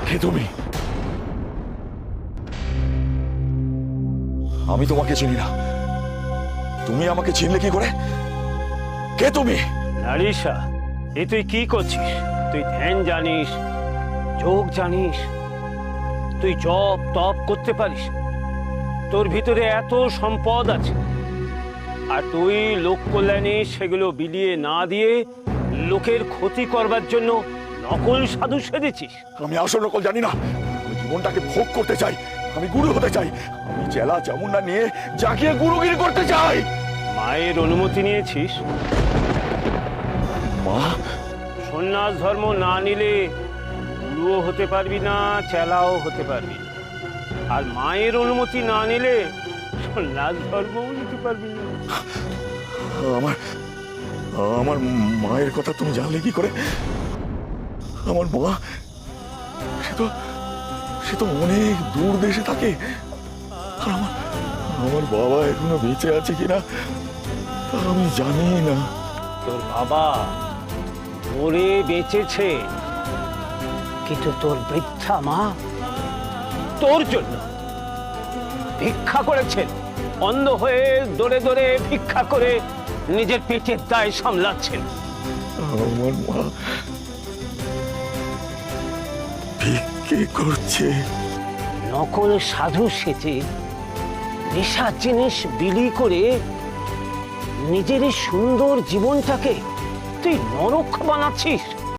কে তুমি? আমি তোমাকে চিনি না, তুমি আমাকে চিনলে কি করে? কে তুমি? নারিশা, এ তুই কি করছিস? তুই ধ্যান জানিস, যোগ জানিস, তুই জপ তপ করতে পারিস, তোর ভিতরে এত সম্পদ আছে, আর তুই লোক কল্যাণে সেগুলো বিলিয়ে না দিয়ে লোকের ক্ষতি করবার জন্য নকল সাধু সেজেছিস। আমি আসল নকল জানি না, আমি জীবনটাকে ভোগ করতে চাই, আমি গুরু হতে চাই, আমি চেলা চামুন্ডা নিয়ে জাগিয়ে গুরুগিরি করতে চাই। মায়ের অনুমতি নিয়েছিস? মা? সন্ন্যাস ধর্ম না নিলে গুরুও হতে পারবি না, চেলাও হতে পারবি না, আর মায়ের অনুমতি না নিলে সন্ন্যাস ধর্মও নিতে পারবি না। আমার আমার মায়ের কথা তুমি জানলে কি করে? আমার মা সে তো অনেক দূর দেশে থাকে, আর আমার বাবা এখনো বেঁচে আছে কিনা তা আমি জানি না। তোর বাবা মরে বেঁচেছে, কিন্তু তোর বৃদ্ধা মা তোর জন্য ভিক্ষা করেছেন, অন্ধ হয়ে দৌড়ে দৌড়ে ভিক্ষা করে নিজের পেটের দায় সামলাচ্ছেন। আমার মা ভিক্ষে করছে? নকল সাধু সেজে নেশার জিনিস বিলি করে নিজের এই সুন্দর জীবনটাকে তুই নরক বানাচ্ছিস।